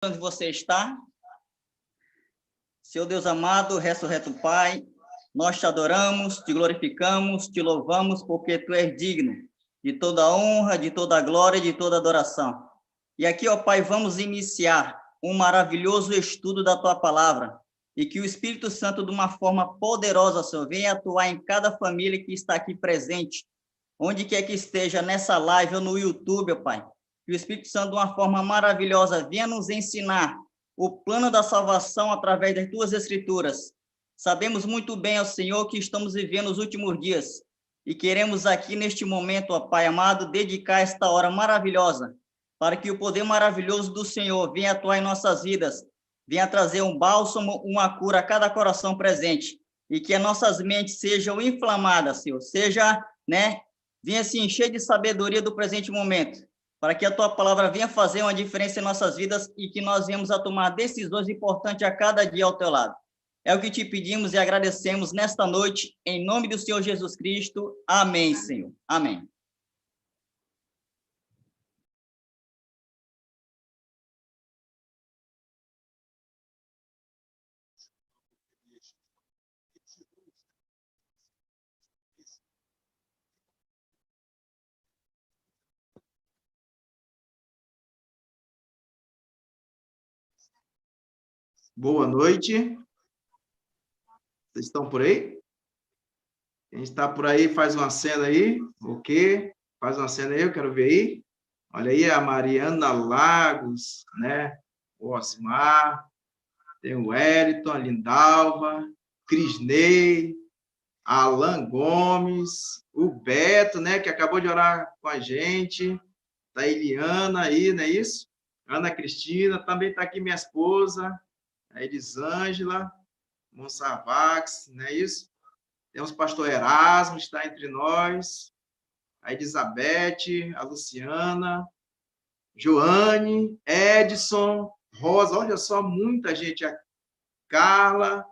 Onde você está, seu Deus amado, ressurreto Pai, nós te adoramos, te glorificamos, te louvamos, porque tu és digno de toda honra, de toda glória e de toda adoração. E aqui, ó Pai, vamos iniciar um maravilhoso estudo da tua palavra, e que o Espírito Santo, de uma forma poderosa, Senhor, venha atuar em cada família que está aqui presente, onde quer que esteja, nessa live ou no YouTube, ó Pai. Que o Espírito Santo, de uma forma maravilhosa, venha nos ensinar o plano da salvação através das tuas escrituras. Sabemos muito bem, ó Senhor, que estamos vivendo os últimos dias e queremos aqui, neste momento, ó Pai amado, dedicar esta hora maravilhosa para que o poder maravilhoso do Senhor venha atuar em nossas vidas, venha trazer um bálsamo, uma cura a cada coração presente e que as nossas mentes sejam inflamadas, Senhor, venha se encher de sabedoria do presente momento, para que a tua palavra venha fazer uma diferença em nossas vidas e que nós venhamos a tomar decisões importantes a cada dia ao teu lado. É o que te pedimos e agradecemos nesta noite, em nome do Senhor Jesus Cristo. Amém, Senhor. Amém. Boa noite. Vocês estão por aí? Quem está por aí, faz uma cena aí. Ok? Faz uma cena aí, eu quero ver aí. Olha aí a Mariana Lagos, né? O Osmar, tem o Wellington, a Lindalva, Crisney, Alan Gomes, o Beto, né? Que acabou de orar com a gente. Tá a Eliana aí, não é isso? Ana Cristina, também está aqui minha esposa, a Elisângela, Monsavax, não é isso? Temos o pastor Erasmo, está entre nós, a Elizabeth, a Luciana, Joane, Edson, Rosa, olha só, muita gente, a Carla,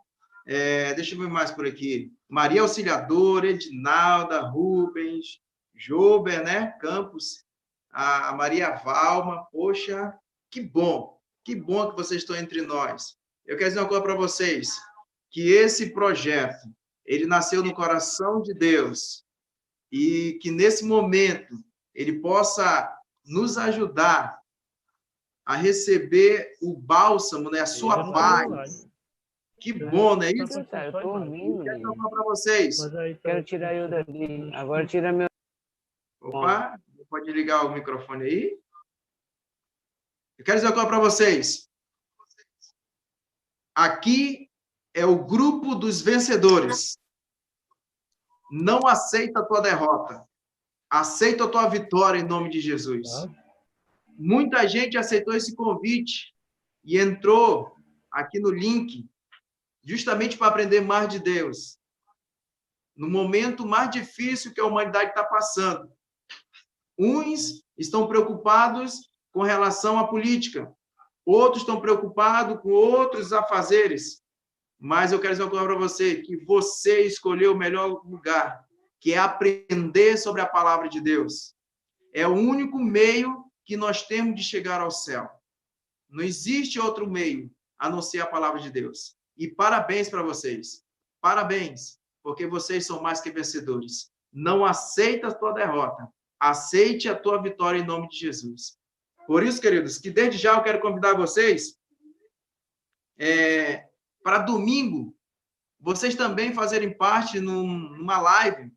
deixa eu ver mais por aqui, Maria Auxiliadora, Edinalda, Rubens, Jober, né, Campos, a Maria Valma, poxa, que bom que vocês estão entre nós. Eu quero dizer uma coisa para vocês, que esse projeto, ele nasceu no coração de Deus e que, nesse momento, ele possa nos ajudar a receber o bálsamo, né? A sua paz. Que bom, né? Isso? Eu tô ouvindo, quero falar para vocês. Quero tirar eu daqui. Agora tira meu... Opa, pode ligar o microfone aí? Eu quero dizer uma coisa para vocês. Aqui é o grupo dos vencedores. Não aceita a tua derrota. Aceita a tua vitória em nome de Jesus. Muita gente aceitou esse convite e entrou aqui no link justamente para aprender mais de Deus. No momento mais difícil que a humanidade está passando. Uns estão preocupados com relação à política. Outros estão preocupados com outros afazeres. Mas eu quero dizer uma coisa para você, que você escolheu o melhor lugar, que é aprender sobre a palavra de Deus. É o único meio que nós temos de chegar ao céu. Não existe outro meio a não ser a palavra de Deus. E parabéns para vocês. Parabéns, porque vocês são mais que vencedores. Não aceita a tua derrota. Aceite a tua vitória em nome de Jesus. Por isso, queridos, que desde já eu quero convidar vocês para domingo, vocês também fazerem parte numa live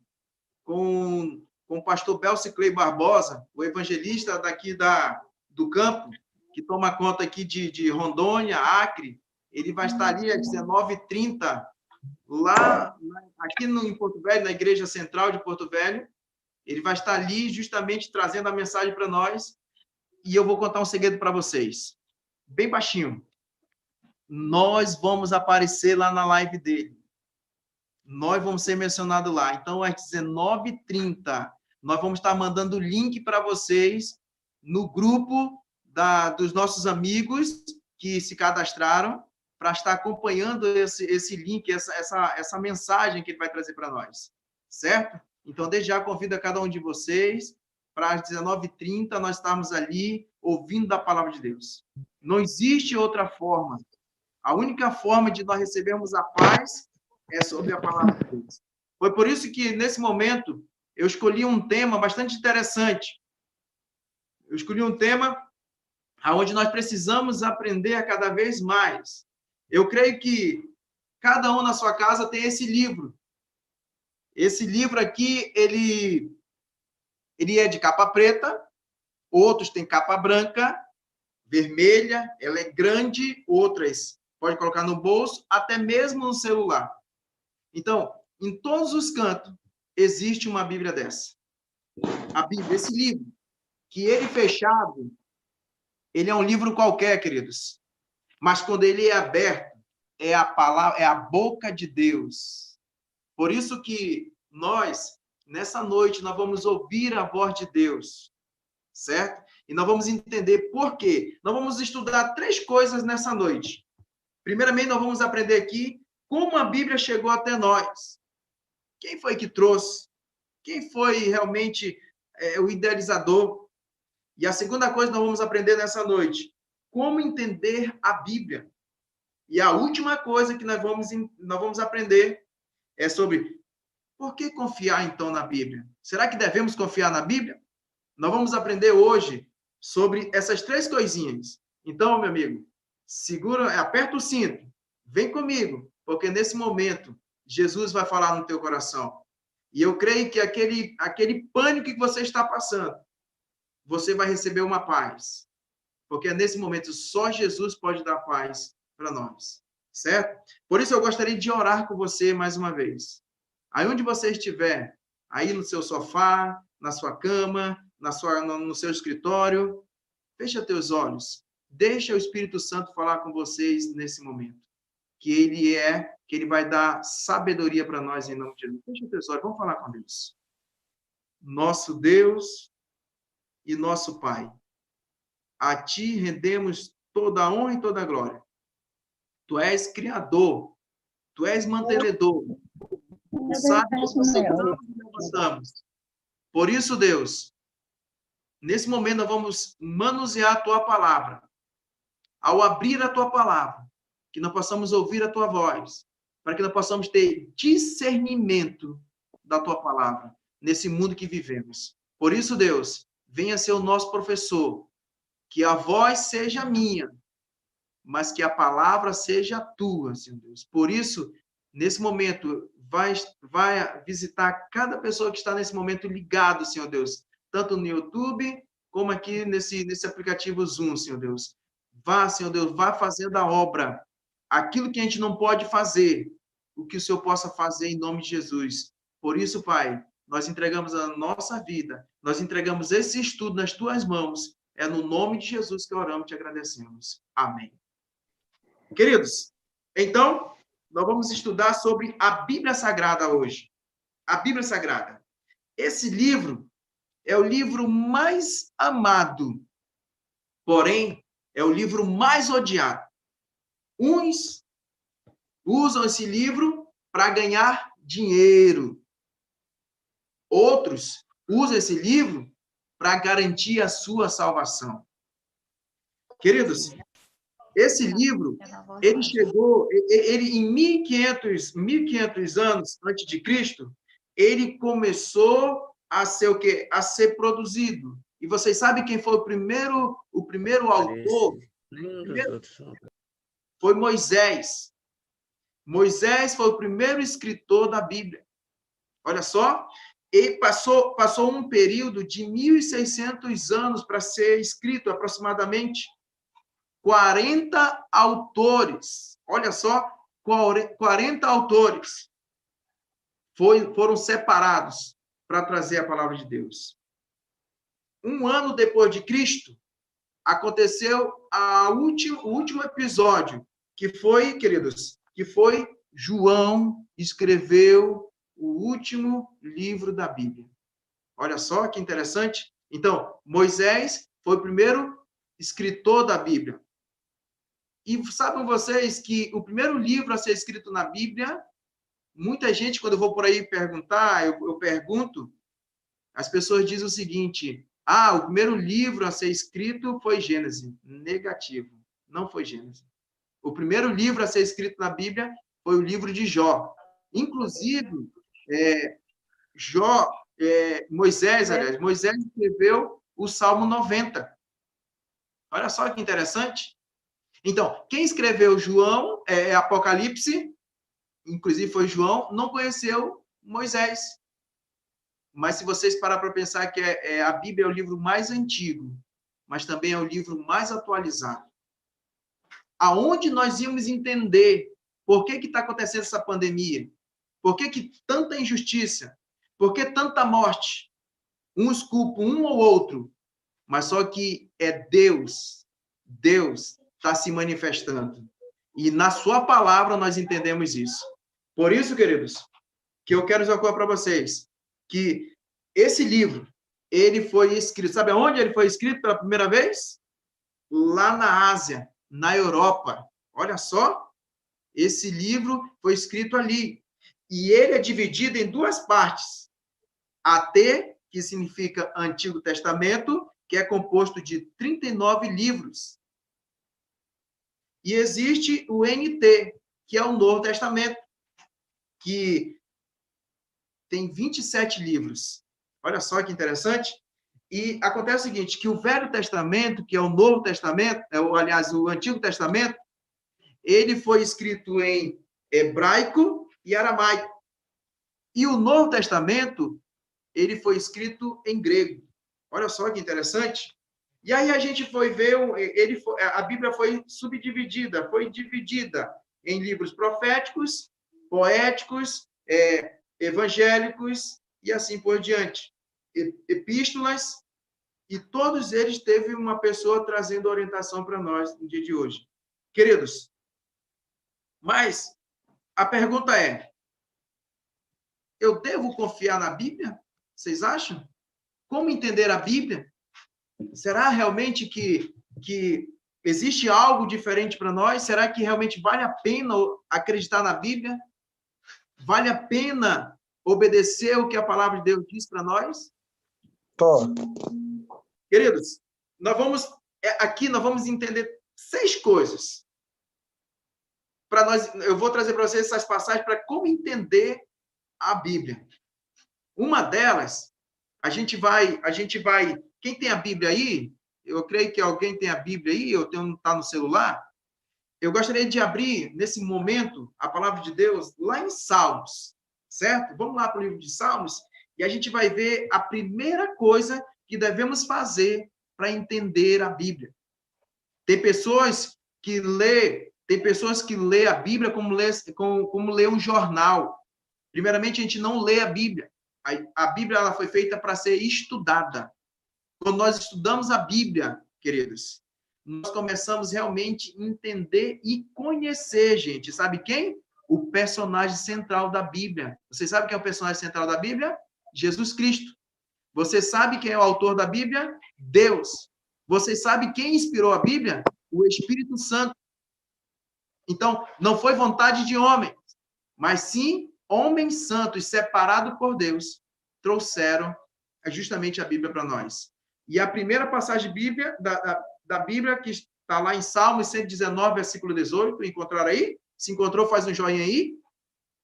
com o pastor Belciclei Barbosa, o evangelista daqui do campo, que toma conta aqui de Rondônia, Acre. Ele vai estar ali às 19h30, aqui em Porto Velho, na Igreja Central de Porto Velho. Ele vai estar ali justamente trazendo a mensagem para nós. E eu vou contar um segredo para vocês, bem baixinho. Nós vamos aparecer lá na live dele. Nós vamos ser mencionados lá. Então, às 19h30, nós vamos estar mandando o link para vocês no grupo dos nossos amigos que se cadastraram para estar acompanhando esse link, essa mensagem que ele vai trazer para nós. Certo? Então, desde já convido a cada um de vocês para às 19h30 nós estarmos ali ouvindo da palavra de Deus. Não existe outra forma. A única forma de nós recebermos a paz é sobre a palavra de Deus. Foi por isso que, nesse momento, eu escolhi um tema bastante interessante. Eu escolhi um tema onde nós precisamos aprender a cada vez mais. Eu creio que cada um na sua casa tem esse livro. Esse livro aqui, ele é de capa preta, outros têm capa branca, vermelha, ela é grande, outras pode colocar no bolso, até mesmo no celular. Então, em todos os cantos, existe uma Bíblia dessa. A Bíblia, esse livro, que ele fechado, ele é um livro qualquer, queridos. Mas quando ele é aberto, é a palavra, é a boca de Deus. Por isso que nós, nessa noite, nós vamos ouvir a voz de Deus, certo? E nós vamos entender por quê. Nós vamos estudar 3 coisas nessa noite. Primeiramente, nós vamos aprender aqui como a Bíblia chegou até nós. Quem foi que trouxe? Quem foi realmente o idealizador? E a segunda coisa que nós vamos aprender nessa noite, como entender a Bíblia. E a última coisa que nós vamos aprender é sobre por que confiar, então, na Bíblia. Será que devemos confiar na Bíblia? Nós vamos aprender hoje sobre essas 3 coisinhas. Então, meu amigo, segura, aperta o cinto, vem comigo, porque nesse momento Jesus vai falar no teu coração. E eu creio que aquele pânico que você está passando, você vai receber uma paz. Porque nesse momento só Jesus pode dar paz para nós, certo? Por isso eu gostaria de orar com você mais uma vez. Aí onde você estiver, aí no seu sofá, na sua cama, no seu escritório, fecha teus olhos. Deixa o Espírito Santo falar com vocês nesse momento. Que ele vai dar sabedoria para nós em nome de Jesus. Fecha teus olhos, vamos falar com Deus. Nosso Deus e nosso Pai, a Ti rendemos toda a honra e toda a glória. Tu és Criador, Tu és mantenedor. Tu sabes que nós sentamos e levantamos. Por isso, Deus, nesse momento nós vamos manusear a Tua palavra. Ao abrir a Tua palavra, que nós possamos ouvir a Tua voz, para que nós possamos ter discernimento da Tua palavra, nesse mundo que vivemos. Por isso, Deus, venha ser o nosso professor, que a voz seja minha, mas que a palavra seja tua, Senhor Deus. Por isso, nesse momento, vai visitar cada pessoa que está nesse momento ligado, Senhor Deus, tanto no YouTube, como aqui nesse aplicativo Zoom, Senhor Deus. Vá, Senhor Deus, vá fazendo a obra. Aquilo que a gente não pode fazer, o que o Senhor possa fazer em nome de Jesus. Por isso, Pai, nós entregamos a nossa vida, nós entregamos esse estudo nas Tuas mãos. É no nome de Jesus que oramos e te agradecemos. Amém. Queridos, então, nós vamos estudar sobre a Bíblia Sagrada hoje. A Bíblia Sagrada. Esse livro é o livro mais amado, porém, é o livro mais odiado. Uns usam esse livro para ganhar dinheiro. Outros usam esse livro para garantir a sua salvação. Queridos, esse livro, ele chegou, em 1500 anos antes de Cristo, ele começou a ser o quê? A ser produzido. E vocês sabem quem foi o primeiro autor? Foi Moisés. Moisés foi o primeiro escritor da Bíblia. Olha só, ele passou um período de 1.600 anos para ser escrito, aproximadamente 40 autores. Olha só, 40 autores foram separados para trazer a palavra de Deus. Um ano depois de Cristo, aconteceu o último episódio, que foi, queridos, João escreveu o último livro da Bíblia. Olha só que interessante. Então, Moisés foi o primeiro escritor da Bíblia. E sabem vocês que o primeiro livro a ser escrito na Bíblia, muita gente, quando eu vou por aí perguntar, eu pergunto, as pessoas dizem o seguinte, Ah, o primeiro livro a ser escrito foi Gênesis. Negativo. Não foi Gênesis. O primeiro livro a ser escrito na Bíblia foi o livro de Jó. Inclusive, Moisés escreveu o Salmo 90. Olha só que interessante. Então, quem escreveu João, Apocalipse, inclusive foi João, não conheceu Moisés. Mas se vocês parar para pensar que a Bíblia é o livro mais antigo, mas também é o livro mais atualizado. Aonde nós íamos entender por que está acontecendo essa pandemia? Por que tanta injustiça? Por que tanta morte? Uns culpam um ou outro, mas só que é Deus. Deus está se manifestando. E na sua palavra nós entendemos isso. Por isso, queridos, que eu quero dizer uma coisa para vocês, que esse livro, ele foi escrito, sabe aonde ele foi escrito pela primeira vez? Lá na Ásia, na Europa. Olha só, esse livro foi escrito ali. E ele é dividido em duas partes. AT, que significa Antigo Testamento, que é composto de 39 livros. E existe o NT, que é o Novo Testamento, que tem 27 livros. Olha só que interessante. E acontece o seguinte, que o Velho Testamento, que é o Novo Testamento, aliás, o Antigo Testamento, ele foi escrito em hebraico e aramaico. E o Novo Testamento, ele foi escrito em grego. Olha só que interessante. E aí a gente foi ver, a Bíblia foi subdividida, foi dividida em livros proféticos, poéticos, evangélicos e assim por diante. Epístolas, e todos eles teve uma pessoa trazendo orientação para nós no dia de hoje. Queridos, mas a pergunta é, eu devo confiar na Bíblia? Vocês acham? Como entender a Bíblia? Será realmente que existe algo diferente para nós? Será que realmente vale a pena acreditar na Bíblia? Vale a pena obedecer o que a palavra de Deus diz para nós? Queridos, aqui nós vamos entender 6 coisas. Eu vou trazer para vocês essas passagens para como entender a Bíblia. Uma delas, a gente vai. Quem tem a Bíblia aí? Eu creio que alguém tem a Bíblia aí, ou está no celular. Eu gostaria de abrir, nesse momento, a palavra de Deus lá em Salmos, certo? Vamos lá para o livro de Salmos e a gente vai ver a primeira coisa que devemos fazer para entender a Bíblia. Tem pessoas que lê a Bíblia como lê um jornal. Primeiramente, a gente não lê a Bíblia. A Bíblia ela foi feita para ser estudada. Quando nós estudamos a Bíblia, queridos, nós começamos realmente a entender e conhecer, gente. Sabe quem? O personagem central da Bíblia. Você sabe quem é o personagem central da Bíblia? Jesus Cristo. Você sabe quem é o autor da Bíblia? Deus. Você sabe quem inspirou a Bíblia? O Espírito Santo. Então, não foi vontade de homem, mas sim homens santos separados por Deus trouxeram justamente a Bíblia para nós. E a primeira passagem Bíblia, da Bíblia, que está lá em Salmos 119, versículo 18, encontraram aí? Se encontrou, faz um joinha aí.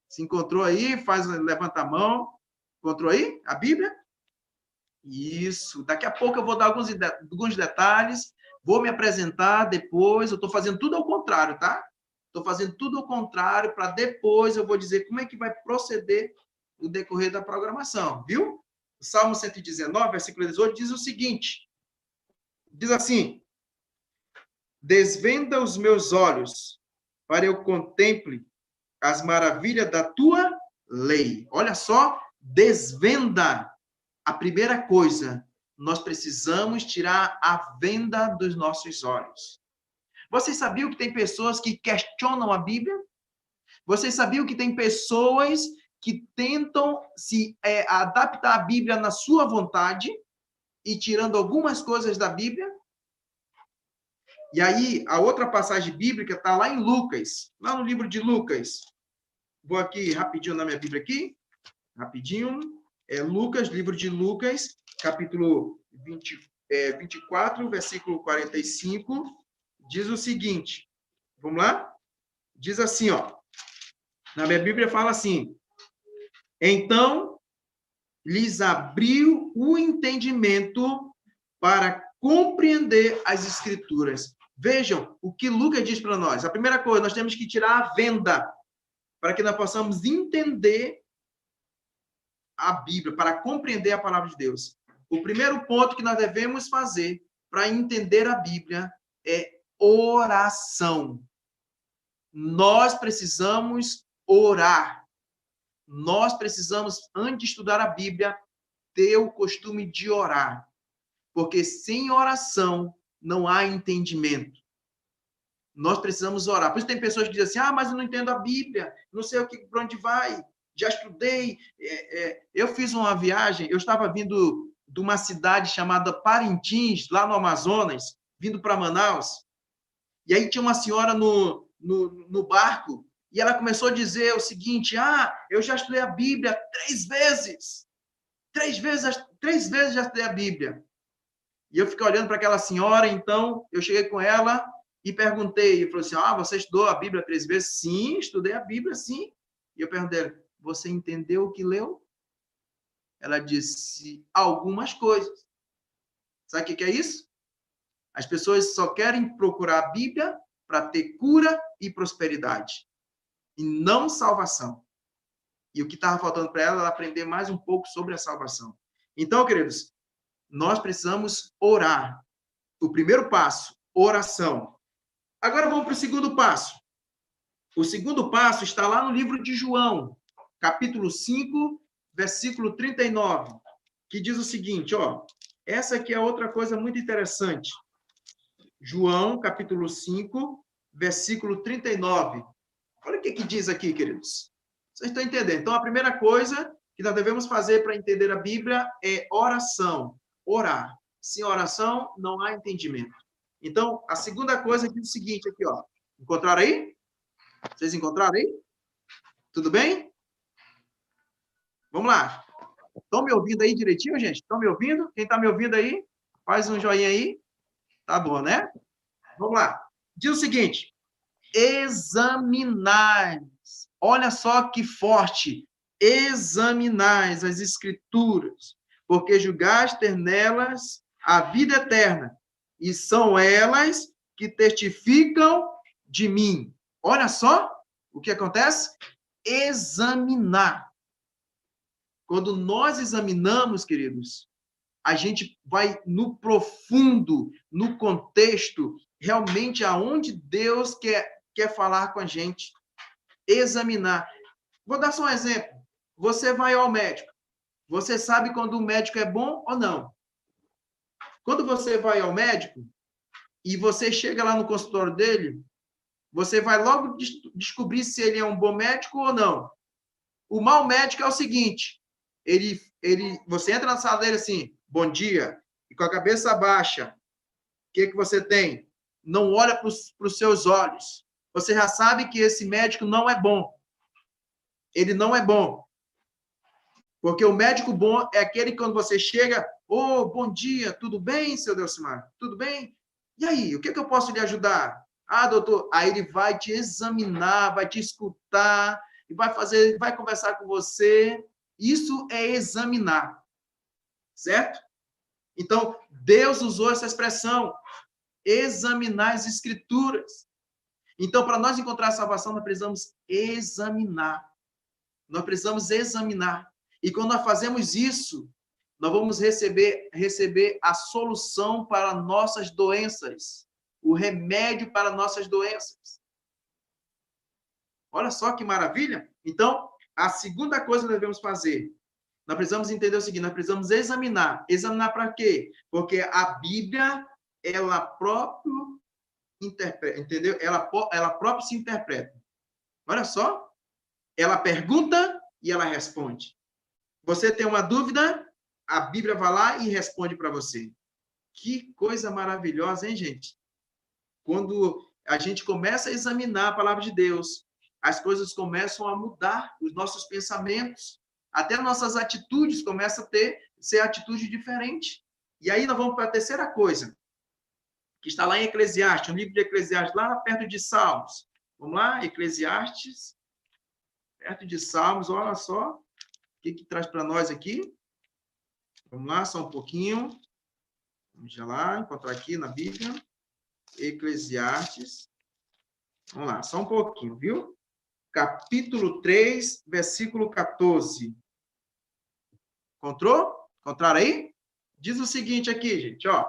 Se encontrou aí, levanta a mão. Encontrou aí a Bíblia? Isso. Daqui a pouco eu vou dar alguns detalhes, vou me apresentar depois. Eu estou fazendo tudo ao contrário, tá? Estou fazendo tudo ao contrário para depois eu vou dizer como é que vai proceder o decorrer da programação, viu? O Salmo 119, versículo 18, diz o seguinte, diz assim, desvenda os meus olhos para eu contemple as maravilhas da tua lei. Olha só, desvenda. A primeira coisa, nós precisamos tirar a venda dos nossos olhos. Vocês sabiam que tem pessoas que questionam a Bíblia? Vocês sabiam que tem pessoas que tentam se adaptar à Bíblia na sua vontade e tirando algumas coisas da Bíblia? E aí, a outra passagem bíblica está lá em Lucas, lá no livro de Lucas. Vou aqui rapidinho na minha Bíblia aqui, rapidinho. Lucas, livro de Lucas, capítulo 24, versículo 45, diz o seguinte. Vamos lá? Diz assim, ó. Na minha Bíblia fala assim: então lhes abriu o entendimento para compreender as Escrituras. Vejam o que Lucas diz para nós. A primeira coisa, nós temos que tirar a venda para que nós possamos entender a Bíblia, para compreender a palavra de Deus. O primeiro ponto que nós devemos fazer para entender a Bíblia é oração. Nós precisamos orar. Nós precisamos, antes de estudar a Bíblia, ter o costume de orar. Porque sem oração não há entendimento. Nós precisamos orar. Por isso tem pessoas que dizem assim, mas eu não entendo a Bíblia, não sei para onde vai, já estudei. Eu fiz uma viagem, eu estava vindo de uma cidade chamada Parintins, lá no Amazonas, vindo para Manaus, e aí tinha uma senhora no barco, e ela começou a dizer o seguinte, eu já estudei a Bíblia 3 vezes. 3 vezes já estudei a Bíblia. E eu fiquei olhando para aquela senhora, então eu cheguei com ela e perguntei, e falou assim, você estudou a Bíblia 3 vezes? Sim, estudei a Bíblia, sim. E eu perguntei, você entendeu o que leu? Ela disse, algumas coisas. Sabe o que é isso? As pessoas só querem procurar a Bíblia para ter cura e prosperidade, e não salvação. E o que estava faltando para ela aprender mais um pouco sobre a salvação. Então, queridos, nós precisamos orar. O primeiro passo, oração. Agora vamos para o segundo passo. O segundo passo está lá no livro de João, capítulo 5, versículo 39, que diz o seguinte, essa aqui é outra coisa muito interessante. João, capítulo 5, versículo 39. Olha o que diz aqui, queridos. Vocês estão entendendo? Então, a primeira coisa que nós devemos fazer para entender a Bíblia é oração. Orar. Sem oração, não há entendimento. Então, a segunda coisa diz o seguinte aqui, Encontraram aí? Vocês encontraram aí? Tudo bem? Vamos lá. Estão me ouvindo aí direitinho, gente? Estão me ouvindo? Quem está me ouvindo aí? Faz um joinha aí. Tá bom, né? Vamos lá. Diz o seguinte. Examinais. Olha só que forte. Examinais as Escrituras, porque julgais ter nelas a vida eterna, e são elas que testificam de mim. Olha só o que acontece. Examinar. Quando nós examinamos, queridos, a gente vai no profundo, no contexto, realmente aonde Deus quer falar com a gente. Examinar. Vou dar só um exemplo. Você vai ao médico. Você sabe quando o médico é bom ou não? Quando você vai ao médico e você chega lá no consultório dele, você vai logo descobrir se ele é um bom médico ou não. O mau médico é o seguinte, você entra na sala dele assim, bom dia, e com a cabeça baixa, o que você tem? Não olha para os seus olhos. Você já sabe que esse médico não é bom. Ele não é bom. Porque o médico bom é aquele que quando você chega, bom dia, tudo bem, seu Delcimar? Tudo bem? E aí, o que eu posso lhe ajudar? Doutor, aí ele vai te examinar, vai te escutar, e vai conversar com você. Isso é examinar, certo? Então, Deus usou essa expressão, examinar as Escrituras. Então, para nós encontrar a salvação, nós precisamos examinar. Nós precisamos examinar. E quando nós fazemos isso, nós vamos receber a solução para nossas doenças, o remédio para nossas doenças. Olha só que maravilha! Então, a segunda coisa que nós devemos fazer, nós precisamos entender o seguinte, nós precisamos examinar. Examinar para quê? Porque a Bíblia, ela própria interpreta, entendeu? Ela própria se interpreta. Olha só, ela pergunta e ela responde. Você tem uma dúvida, a Bíblia vai lá e responde para você. Que coisa maravilhosa, hein, gente? Quando a gente começa a examinar a palavra de Deus, as coisas começam a mudar, os nossos pensamentos, até nossas atitudes começam a ser atitude diferente. E aí nós vamos para a terceira coisa, que está lá em Eclesiastes, no livro de Eclesiastes, lá perto de Salmos. Vamos lá, Eclesiastes, perto de Salmos, olha só o que traz para nós aqui. Vamos lá, só um pouquinho. Vamos já lá, encontrar aqui na Bíblia. Eclesiastes. Vamos lá, só um pouquinho, viu? Capítulo 3, versículo 14. Encontrou? Encontraram aí? Diz o seguinte aqui, gente, ó.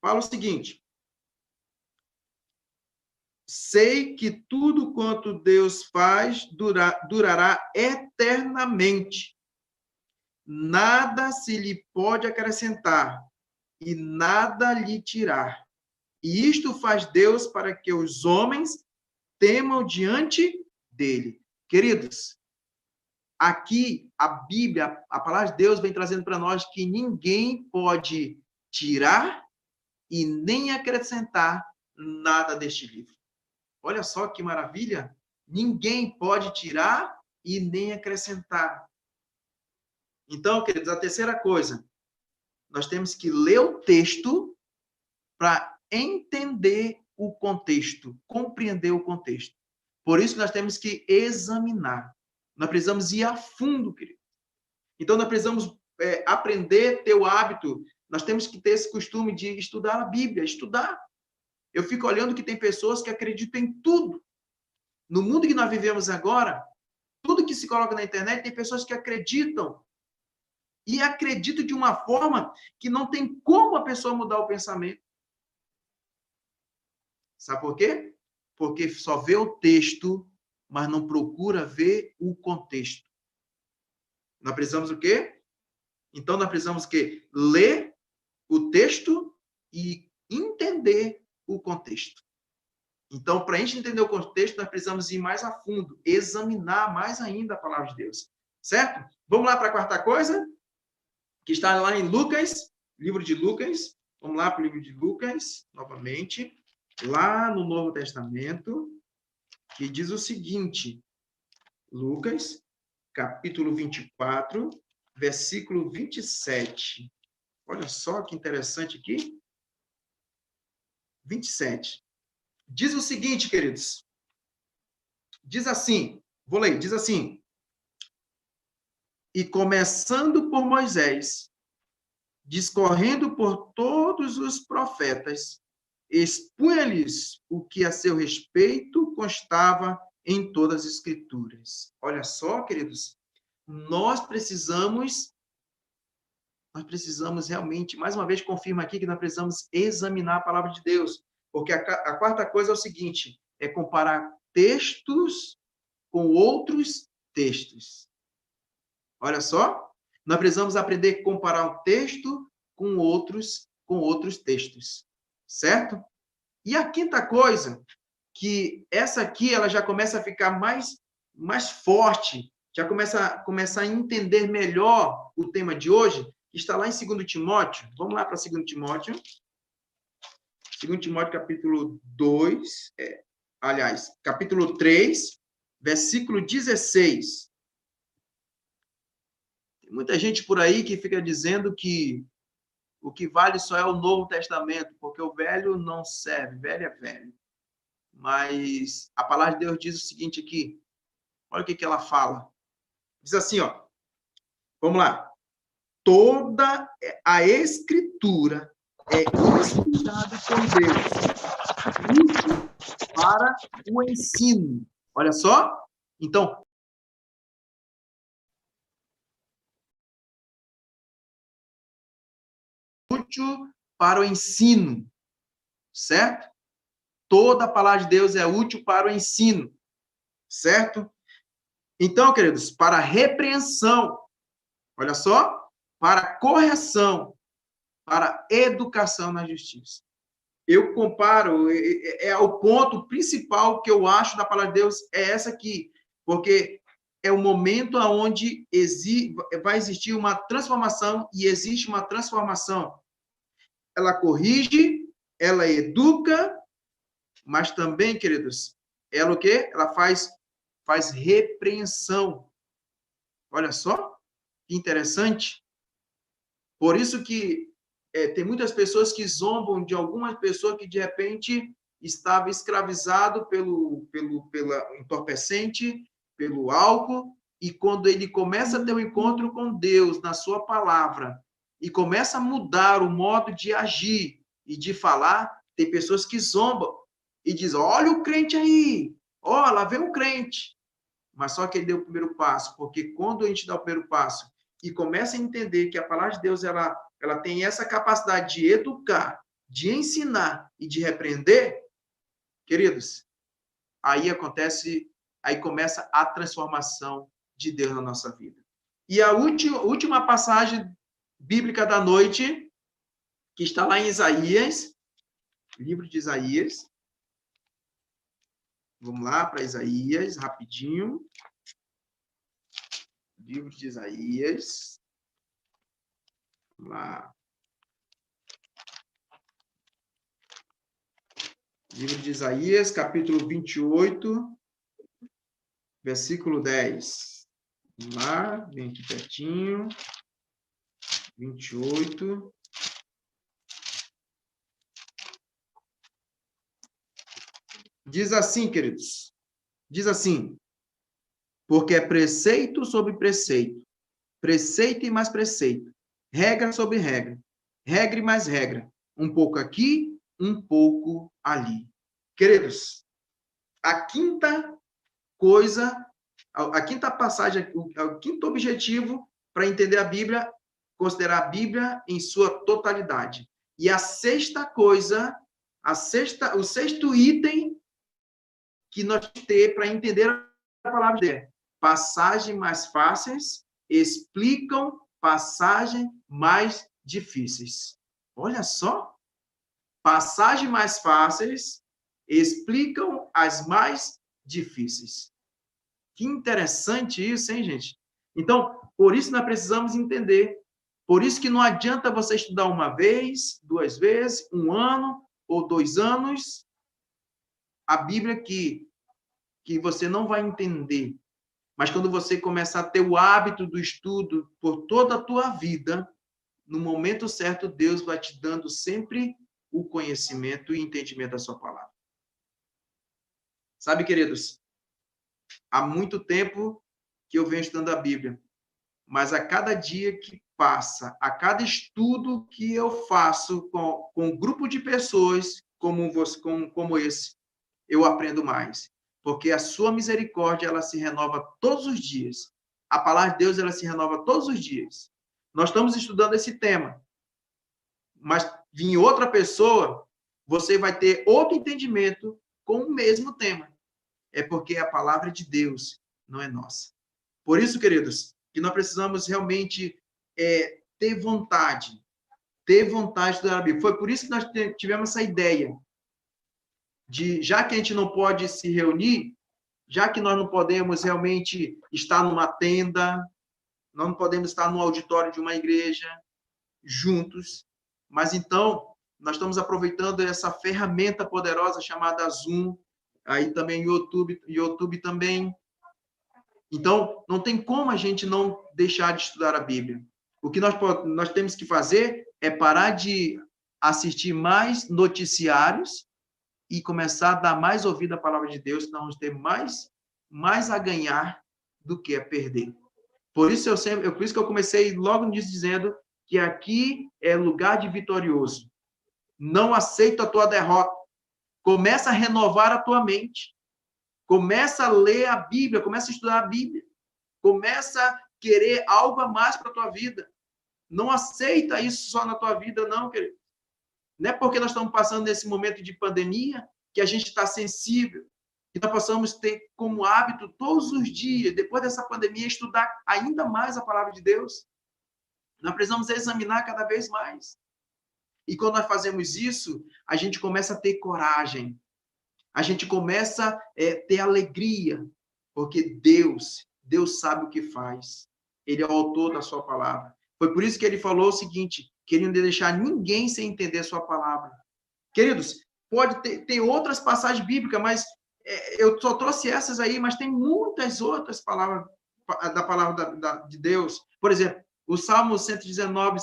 Fala o seguinte. Sei que tudo quanto Deus faz durará eternamente. Nada se lhe pode acrescentar e nada lhe tirar. E isto faz Deus para que os homens temam diante dele. Queridos, aqui a Bíblia, a palavra de Deus vem trazendo para nós que ninguém pode tirar e nem acrescentar nada deste livro. Olha só que maravilha! Ninguém pode tirar e nem acrescentar. Então, queridos, a terceira coisa, nós temos que ler o texto para entender o contexto, compreender o contexto. Por isso que nós temos que examinar. Nós precisamos ir a fundo, querido. Então, nós precisamos aprender, ter o hábito, nós temos que ter esse costume de estudar a Bíblia, estudar. Eu fico olhando que tem pessoas que acreditam em tudo. No mundo que nós vivemos agora, tudo que se coloca na internet, tem pessoas que acreditam. E acreditam de uma forma que não tem como a pessoa mudar o pensamento. Sabe por quê? Porque só vê o texto, mas não procura ver o contexto. Nós precisamos o quê? Então, nós precisamos o quê? Ler o texto e entender o contexto. Então, para a gente entender o contexto, nós precisamos ir mais a fundo, examinar mais ainda a palavra de Deus. Certo? Vamos lá para a quarta coisa, que está lá em Lucas, livro de Lucas. Vamos lá para o livro de Lucas, novamente, lá no Novo Testamento, que diz o seguinte, Lucas, capítulo 24, versículo 27. Olha só que interessante aqui. 27. Diz o seguinte, queridos. Diz assim, vou ler, diz assim. E começando por Moisés, discorrendo por todos os profetas, expunha-lhes o que a seu respeito constava em todas as Escrituras. Olha só, queridos, nós precisamos realmente, mais uma vez, confirma aqui que nós precisamos examinar a palavra de Deus, porque a quarta coisa é o seguinte, é comparar textos com outros textos. Olha só, nós precisamos aprender a comparar um texto com outros textos, certo? E a quinta coisa, que essa aqui ela já começa a ficar mais forte, já começa a entender melhor o tema de hoje, que está lá em 2 Timóteo. Vamos lá para 2 Timóteo. 2 Timóteo, capítulo 2, capítulo 3, versículo 16. Tem muita gente por aí que fica dizendo que o que vale só é o Novo Testamento, porque o velho não serve, velho é velho. Mas a palavra de Deus diz o seguinte aqui, olha o que ela fala. Diz assim, ó, vamos lá. Toda a Escritura é inspirada por Deus, útil para o ensino. Olha só. Então, útil para o ensino, certo? Toda a palavra de Deus é útil para o ensino, certo? Então, queridos, para repreensão, olha só, para correção, para educação na justiça. Eu comparo, é o ponto principal que eu acho da palavra de Deus, é essa aqui, porque é o momento onde vai existir uma transformação e existe uma transformação. Ela corrige, ela educa, mas também, queridos, ela o quê? Ela faz repreensão. Olha só, que interessante. Por isso que tem muitas pessoas que zombam de alguma pessoa que, de repente, estava escravizado pela entorpecente, pelo álcool, e quando ele começa a ter um encontro com Deus na sua palavra, e começa a mudar o modo de agir e de falar, tem pessoas que zombam e dizem, olha o crente aí, ó, lá vem um crente. Mas só que ele deu o primeiro passo, porque quando a gente dá o primeiro passo e começa a entender que a palavra de Deus ela tem essa capacidade de educar, de ensinar e de repreender, queridos, aí começa a transformação de Deus na nossa vida. E a última passagem bíblica da noite, que está lá em Isaías, livro de Isaías. Vamos lá para Isaías, rapidinho. Livro de Isaías. Vamos lá. Livro de Isaías, capítulo 28, versículo 10. Vamos lá, vem aqui pertinho. 28. Diz assim, queridos. Diz assim: porque é preceito sobre preceito, preceito e mais preceito, regra sobre regra, regra e mais regra, um pouco aqui, um pouco ali. Queridos, a quinta coisa, a quinta passagem, o quinto objetivo para entender a Bíblia, considerar a Bíblia em sua totalidade. E a sexta coisa, o sexto item que nós temos para entender a palavra de Deus. Passagens mais fáceis explicam passagens mais difíceis. Olha só. Passagens mais fáceis explicam as mais difíceis. Que interessante isso, hein, gente? Então, por isso nós precisamos entender. Por isso que não adianta você estudar uma vez, 2 vezes, 1 ano ou 2 anos, a Bíblia que você não vai entender. Mas quando você começar a ter o hábito do estudo por toda a tua vida, no momento certo, Deus vai te dando sempre o conhecimento e entendimento da sua palavra. Sabe, queridos, há muito tempo que eu venho estudando a Bíblia, mas a cada dia que passa, a cada estudo que eu faço com um grupo de pessoas como esse, eu aprendo mais. Porque a sua misericórdia, ela se renova todos os dias. A palavra de Deus, ela se renova todos os dias. Nós estamos estudando esse tema. Mas, em outra pessoa, você vai ter outro entendimento com o mesmo tema. É porque a palavra de Deus não é nossa. Por isso, queridos, que nós precisamos realmente ter vontade de estudar a Bíblia. Foi por isso que nós tivemos essa ideia de, já que a gente não pode se reunir, já que nós não podemos realmente estar numa tenda, nós não podemos estar no auditório de uma igreja juntos, mas então nós estamos aproveitando essa ferramenta poderosa chamada Zoom, aí também YouTube também. Então, não tem como a gente não deixar de estudar a Bíblia. O que nós temos que fazer é parar de assistir mais noticiários e começar a dar mais ouvido à palavra de Deus, nós vamos ter mais a ganhar do que a perder. Por isso por isso que eu comecei logo nisso dizendo que aqui é lugar de vitorioso. Não aceita a tua derrota. Começa a renovar a tua mente. Começa a ler a Bíblia, começa a estudar a Bíblia. Começa a querer algo a mais para a tua vida. Não aceita isso só na tua vida, não, querido. Não é porque nós estamos passando nesse momento de pandemia que a gente está sensível, que nós possamos ter como hábito todos os dias, depois dessa pandemia, estudar ainda mais a palavra de Deus. Nós precisamos examinar cada vez mais. E quando nós fazemos isso, a gente começa a ter coragem. A gente começa a ter alegria, porque Deus sabe o que faz. Ele é o autor da sua palavra. Foi por isso que ele falou o seguinte, que ele não ia deixar ninguém sem entender a sua palavra. Queridos, pode ter outras passagens bíblicas, mas eu só trouxe essas aí, mas tem muitas outras palavras da palavra de Deus. Por exemplo, o Salmo 119,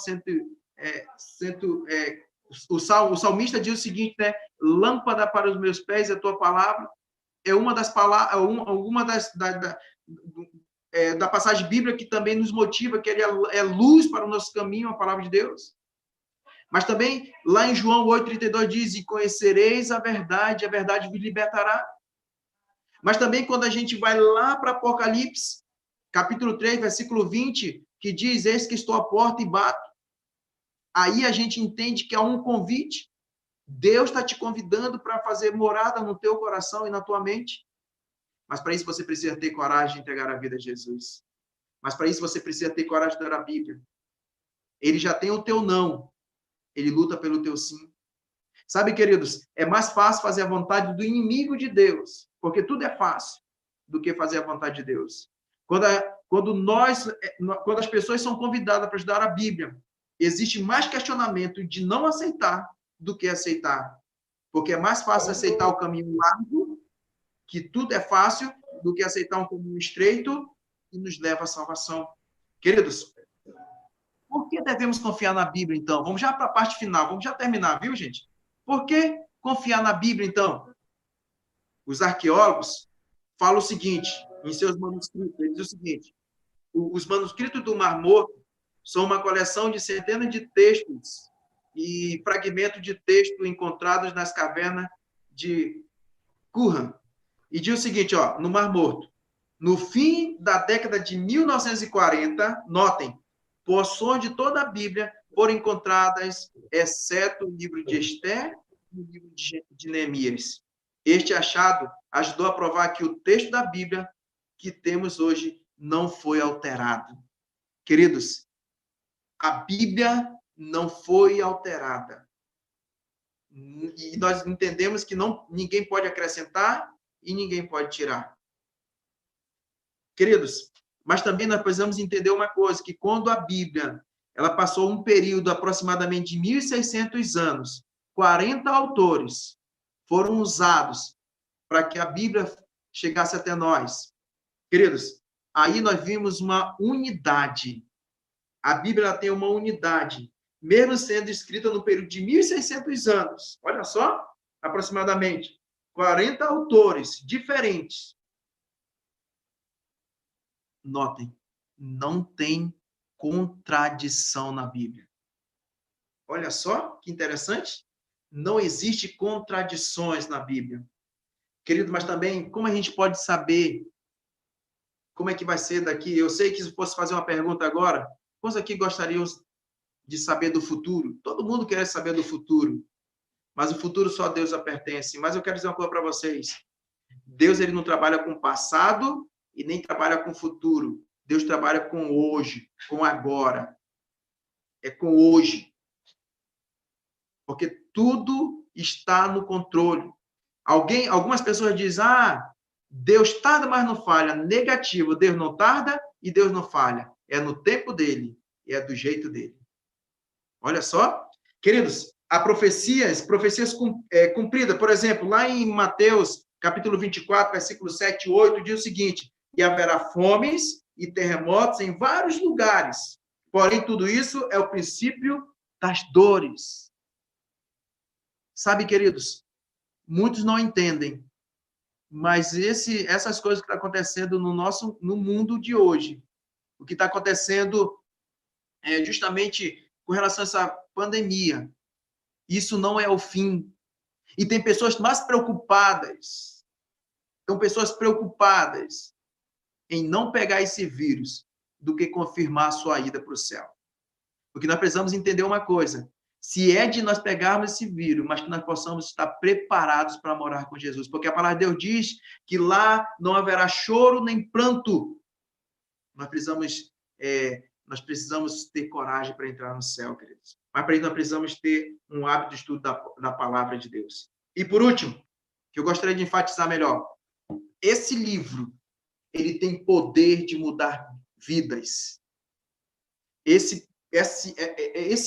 o salmista diz o seguinte, né? Lâmpada para os meus pés é a tua palavra. É uma das palavras, alguma da passagem bíblica que também nos motiva, que ele é luz para o nosso caminho, a palavra de Deus. Mas também, lá em João 8,32 diz, e conhecereis a verdade vos libertará. Mas também, quando a gente vai lá para Apocalipse, capítulo 3, versículo 20, que diz, eis que estou à porta e bato. Aí a gente entende que há um convite. Deus está te convidando para fazer morada no teu coração e na tua mente. Mas para isso você precisa ter coragem de entregar a vida a Jesus. Mas para isso você precisa ter coragem de ler a Bíblia. Ele já tem o teu não. Ele luta pelo teu sim. Sabe, queridos, é mais fácil fazer a vontade do inimigo de Deus, porque tudo é fácil, do que fazer a vontade de Deus. Quando as pessoas são convidadas para estudar a Bíblia, existe mais questionamento de não aceitar do que aceitar. Porque é mais fácil aceitar o caminho largo, que tudo é fácil, do que aceitar um caminho estreito que nos leva à salvação. Queridos, por que devemos confiar na Bíblia, então? Vamos já para a parte final, vamos já terminar, viu, gente? Por que confiar na Bíblia, então? Os arqueólogos falam o seguinte, em seus manuscritos, eles dizem o seguinte, os manuscritos do Mar Morto são uma coleção de centenas de textos e fragmentos de texto encontrados nas cavernas de Qumran. E diz o seguinte, ó, no Mar Morto, no fim da década de 1940, notem, porções de toda a Bíblia foram encontradas, exceto o livro de Esther e o livro de Neemias. Este achado ajudou a provar que o texto da Bíblia que temos hoje não foi alterado. Queridos, a Bíblia não foi alterada. E nós entendemos que ninguém pode acrescentar e ninguém pode tirar. Queridos, mas também nós precisamos entender uma coisa, que quando a Bíblia ela passou um período aproximadamente de 1.600 anos, 40 autores foram usados para que a Bíblia chegasse até nós. Queridos, aí nós vimos uma unidade. A Bíblia tem uma unidade, mesmo sendo escrita no período de 1.600 anos. Olha só, aproximadamente 40 autores diferentes. Notem, não tem contradição na Bíblia. Olha só que interessante. Não existe contradições na Bíblia. Querido, mas também, como a gente pode saber como é que vai ser daqui? Eu sei que se fosse fazer uma pergunta agora, quantos aqui gostariam de saber do futuro? Todo mundo quer saber do futuro, mas o futuro só a Deus pertence. Mas eu quero dizer uma coisa para vocês. Deus ele não trabalha com o passado e nem trabalha com o futuro. Deus trabalha com hoje, com agora. É com hoje. Porque tudo está no controle. Algumas pessoas dizem, Deus tarda, mas não falha. Negativo, Deus não tarda e Deus não falha. É no tempo dele, é do jeito dele. Olha só. Queridos, há profecias cumpridas. Por exemplo, lá em Mateus, capítulo 24, versículo 7 e 8, diz o seguinte, e haverá fomes e terremotos em vários lugares. Porém, tudo isso é o princípio das dores. Sabe, queridos, muitos não entendem, mas essas coisas que estão acontecendo no mundo de hoje, o que está acontecendo justamente com relação a essa pandemia, isso não é o fim. E tem pessoas mais preocupadas, em não pegar esse vírus do que confirmar a sua ida para o céu. Porque nós precisamos entender uma coisa, se é de nós pegarmos esse vírus, mas que nós possamos estar preparados para morar com Jesus. Porque a palavra de Deus diz que lá não haverá choro nem pranto. Nós precisamos ter coragem para entrar no céu, queridos. Mas para isso nós precisamos ter um hábito de estudo da palavra de Deus. E por último, que eu gostaria de enfatizar melhor, esse livro, ele tem poder de mudar vidas. Esse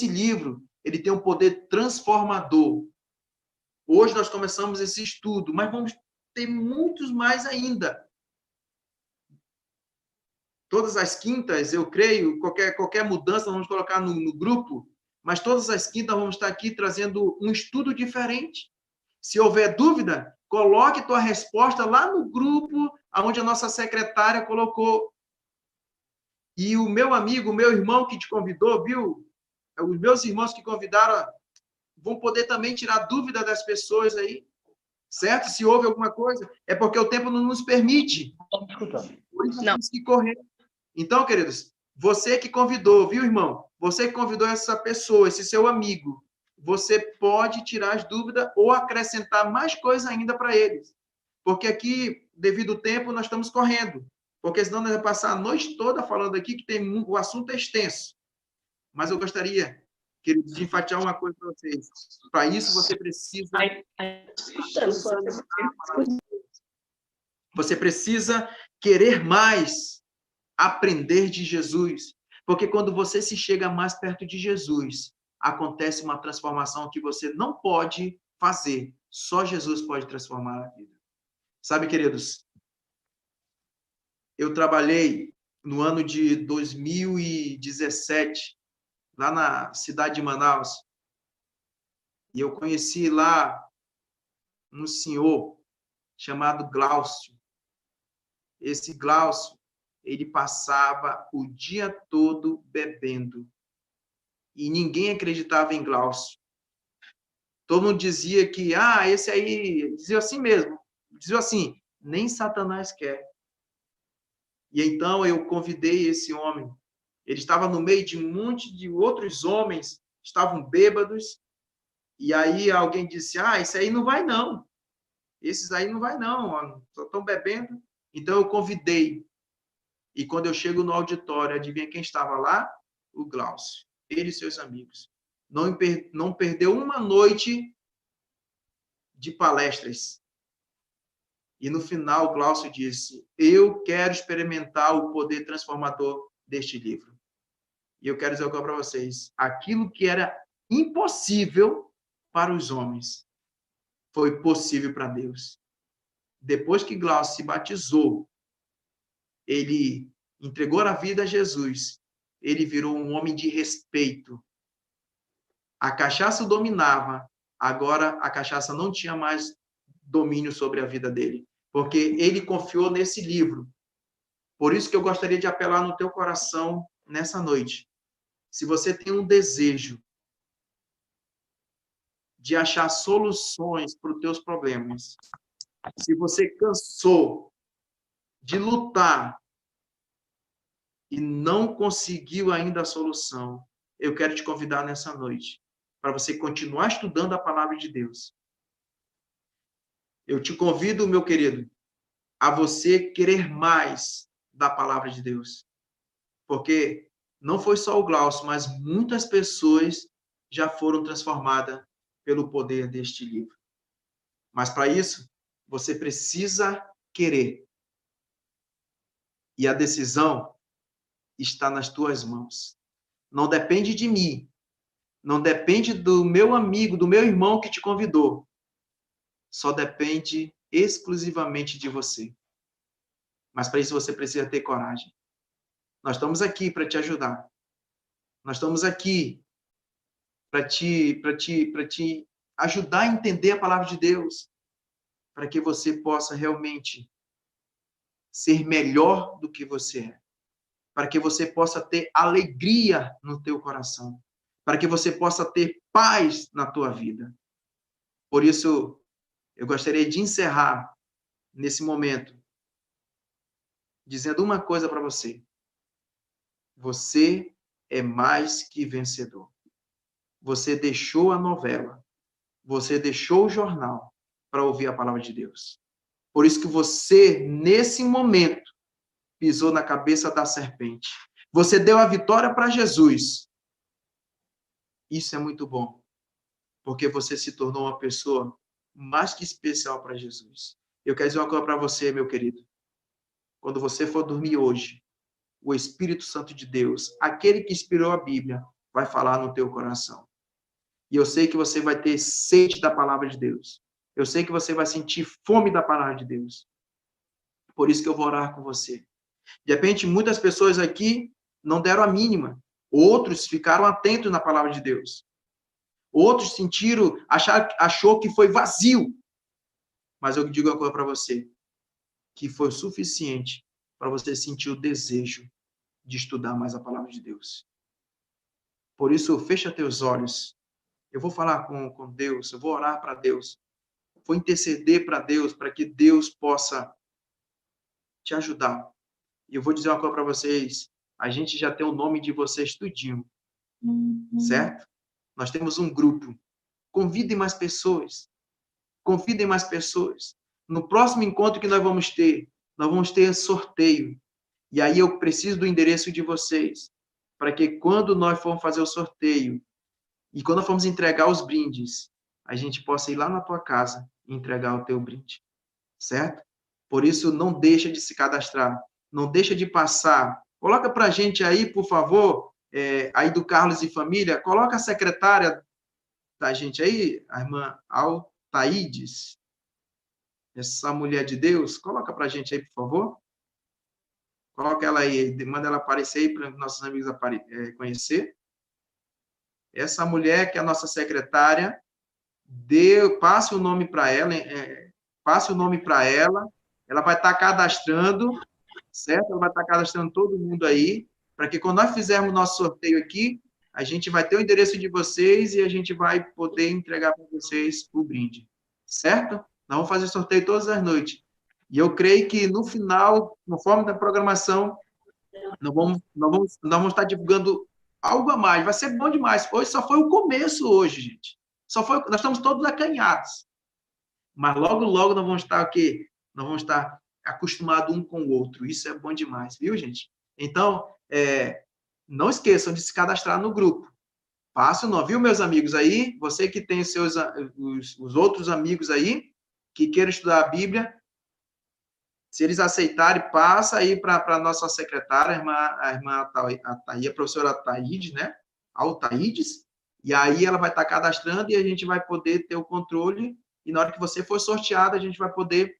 livro, ele tem um poder transformador. Hoje nós começamos esse estudo, mas vamos ter muitos mais ainda. Todas as quintas, eu creio, qualquer mudança, vamos colocar no grupo, mas todas as quintas vamos estar aqui trazendo um estudo diferente. Se houver dúvida, coloque tua resposta lá no grupo onde a nossa secretária colocou. E o meu amigo, o meu irmão que te convidou, viu? Os meus irmãos que convidaram vão poder também tirar dúvida das pessoas aí, certo? Se houve alguma coisa, é porque o tempo não nos permite. Por isso temos que correr. Então, queridos, você que convidou, viu, irmão? Você que convidou essa pessoa, esse seu amigo, você pode tirar as dúvidas ou acrescentar mais coisa ainda para eles. Porque aqui, devido ao tempo, nós estamos correndo. Porque senão nós vamos passar a noite toda falando aqui que o assunto é extenso. Mas eu gostaria, queridos, de enfatizar uma coisa para vocês. Para isso, você precisa... Você precisa querer mais aprender de Jesus. Porque quando você se chega mais perto de Jesus, acontece uma transformação que você não pode fazer. Só Jesus pode transformar a vida. Sabe, queridos, eu trabalhei no ano de 2017, lá na cidade de Manaus, e eu conheci lá um senhor chamado Glaucio. Esse Glaucio, ele passava o dia todo bebendo. E ninguém acreditava em Glaucio. Todo mundo dizia que, esse aí, dizia assim mesmo, dizia assim, nem Satanás quer. E então eu convidei esse homem. Ele estava no meio de um monte de outros homens, estavam bêbados, e aí alguém disse, esse aí não vai não. Esses aí não vai não, só estão bebendo. Então eu convidei. E quando eu chego no auditório, adivinha quem estava lá? O Glaucio. Ele e seus amigos. Não perdeu uma noite de palestras. E no final, o Glaucio disse, eu quero experimentar o poder transformador deste livro. E eu quero dizer algo para vocês. Aquilo que era impossível para os homens foi possível para Deus. Depois que Glaucio se batizou, ele entregou a vida a Jesus, ele virou um homem de respeito. A cachaça o dominava, agora a cachaça não tinha mais domínio sobre a vida dele, porque ele confiou nesse livro. Por isso que eu gostaria de apelar no teu coração nessa noite. Se você tem um desejo de achar soluções para os teus problemas, se você cansou de lutar e não conseguiu ainda a solução, eu quero te convidar nessa noite para você continuar estudando a palavra de Deus. Eu te convido, meu querido, a você querer mais da palavra de Deus. Porque não foi só o Glaucio, mas muitas pessoas já foram transformadas pelo poder deste livro. Mas para isso, você precisa querer. E a decisão está nas tuas mãos. Não depende de mim. Não depende do meu amigo, do meu irmão que te convidou. Só depende exclusivamente de você. Mas para isso você precisa ter coragem. Nós estamos aqui para te ajudar. Nós estamos aqui para te ajudar a entender a palavra de Deus, para que você possa realmente ser melhor do que você é, para que você possa ter alegria no teu coração, para que você possa ter paz na tua vida. Por isso, eu gostaria de encerrar nesse momento dizendo uma coisa para você. Você é mais que vencedor. Você deixou a novela, você deixou o jornal para ouvir a palavra de Deus. Por isso que você, nesse momento, pisou na cabeça da serpente. Você deu a vitória para Jesus. Isso é muito bom, porque você se tornou uma pessoa mais que especial para Jesus. Eu quero dizer uma coisa para você, meu querido. Quando você for dormir hoje, o Espírito Santo de Deus, aquele que inspirou a Bíblia, vai falar no teu coração. E eu sei que você vai ter sede da palavra de Deus. Eu sei que você vai sentir fome da palavra de Deus. Por isso que eu vou orar com você. De repente, muitas pessoas aqui não deram a mínima. Outros ficaram atentos na palavra de Deus. Outros achou que foi vazio. Mas eu digo uma coisa para você, que foi o suficiente para você sentir o desejo de estudar mais a palavra de Deus. Por isso, fecha teus olhos. Eu vou falar com Deus, eu vou orar para Deus. Vou interceder para Deus, para que Deus possa te ajudar. E eu vou dizer uma coisa para vocês, a gente já tem o nome de vocês tudinho, certo? Nós temos um grupo. Convidem mais pessoas. Convidem mais pessoas. No próximo encontro que nós vamos ter sorteio. E aí eu preciso do endereço de vocês, para que quando nós formos fazer o sorteio e quando formos entregar os brindes, a gente possa ir lá na tua casa e entregar o teu brinde, certo? Por isso, não deixa de se cadastrar, não deixa de passar. Coloca para a gente aí, por favor, aí do Carlos e Família, coloca a secretária da gente aí, a irmã Altaídes, essa mulher de Deus, coloca para a gente aí, por favor. Coloca ela aí, manda ela aparecer aí para nossos amigos conhecer. Essa mulher que é a nossa secretária, passe o nome para ela, ela vai estar cadastrando, certo? Ela vai estar cadastrando todo mundo aí, para que quando nós fizermos o nosso sorteio aqui, a gente vai ter o endereço de vocês e a gente vai poder entregar para vocês o brinde, certo? Nós vamos fazer sorteio todas as noites. E eu creio que no final, conforme da programação, nós vamos estar divulgando algo a mais. Vai ser bom demais. Hoje só foi o começo hoje, gente. Nós estamos todos acanhados. Mas logo, logo nós vamos estar aqui. Nós vamos estar acostumados um com o outro. Isso é bom demais, viu, gente? Então, não esqueçam de se cadastrar no grupo. Passe o nome, viu, meus amigos aí? Você que tem os outros amigos aí, que queiram estudar a Bíblia, se eles aceitarem, passa aí para a nossa secretária, a professora Ataídes, né? Altaídes, e aí ela vai estar cadastrando e a gente vai poder ter o controle, e na hora que você for sorteado, a gente vai poder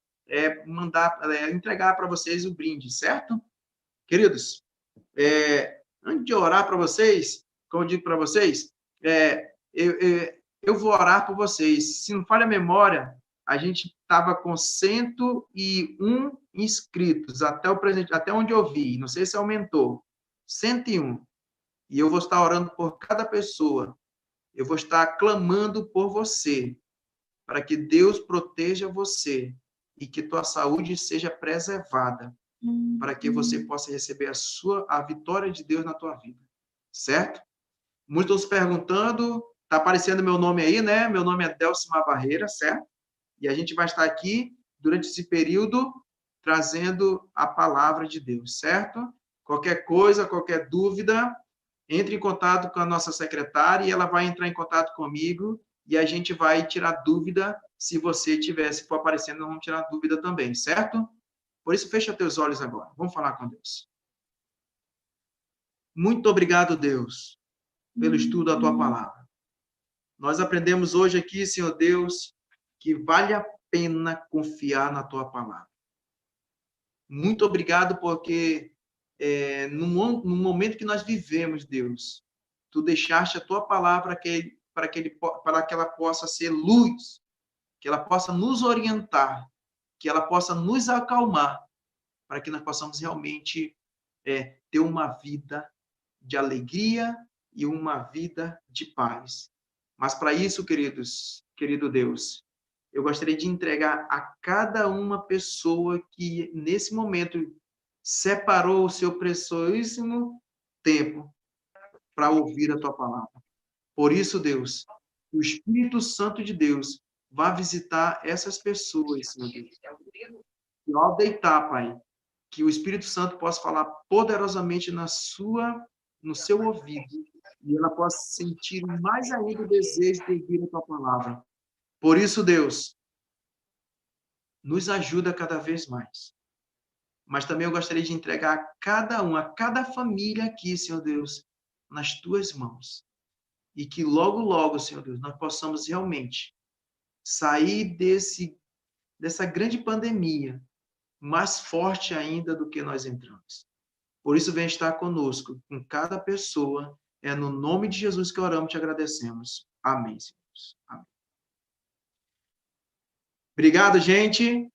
entregar para vocês o brinde, certo? Queridos, antes de orar para vocês, como eu digo para vocês, eu vou orar por vocês. Se não falha a memória, a gente estava com 101 inscritos até o presente, até onde eu vi. Não sei se aumentou. 101. E eu vou estar orando por cada pessoa. Eu vou estar clamando por você, para que Deus proteja você e que tua saúde seja preservada, para que você possa receber a vitória de Deus na tua vida. Certo? Muitos estão se perguntando, está aparecendo meu nome aí, né? Meu nome é Delcimar Barreira, certo? E a gente vai estar aqui, durante esse período, trazendo a palavra de Deus, certo? Qualquer coisa, qualquer dúvida, entre em contato com a nossa secretária e ela vai entrar em contato comigo e a gente vai tirar dúvida. Se você se for aparecendo, nós vamos tirar dúvida também, certo? Por isso, fecha teus olhos agora. Vamos falar com Deus. Muito obrigado, Deus, pelo estudo da tua palavra. Nós aprendemos hoje aqui, Senhor Deus, que vale a pena confiar na tua palavra. Muito obrigado porque no momento que nós vivemos, Deus, tu deixaste a tua palavra para que ela possa ser luz, que ela possa nos orientar, que ela possa nos acalmar, para que nós possamos realmente ter uma vida de alegria e uma vida de paz. Mas para isso, querido Deus, eu gostaria de entregar a cada uma pessoa que, nesse momento, separou o seu preciosíssimo tempo para ouvir a tua palavra. Por isso, Deus, o Espírito Santo de Deus vá visitar essas pessoas, Senhor Deus. E ao deitar, Pai, que o Espírito Santo possa falar poderosamente no seu ouvido e ela possa sentir mais ainda o desejo de ouvir a tua palavra. Por isso, Deus, nos ajuda cada vez mais. Mas também eu gostaria de entregar a cada família aqui, Senhor Deus, nas tuas mãos. E que logo, logo, Senhor Deus, nós possamos realmente sair dessa grande pandemia mais forte ainda do que nós entramos. Por isso, vem estar conosco, com cada pessoa, É no nome de Jesus que oramos e te agradecemos. Amém, Senhor. Amém. Obrigado, gente.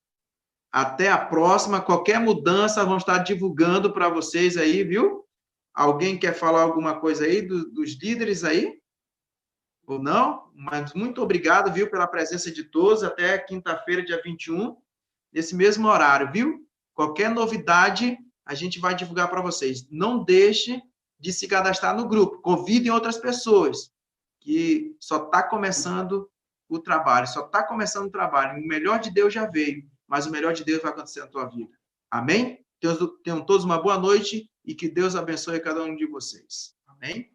Até a próxima. Qualquer mudança, vamos estar divulgando para vocês aí, viu? Alguém quer falar alguma coisa aí dos líderes aí? Ou não? Mas muito obrigado, viu, pela presença de todos. Até quinta-feira, dia 21, nesse mesmo horário, viu? Qualquer novidade, a gente vai divulgar para vocês. Não deixe de se cadastrar no grupo. Convidem outras pessoas, que só está começando o trabalho. Só está começando o trabalho. O melhor de Deus já veio, mas o melhor de Deus vai acontecer na tua vida. Amém? Tenham todos uma boa noite e que Deus abençoe cada um de vocês. Amém?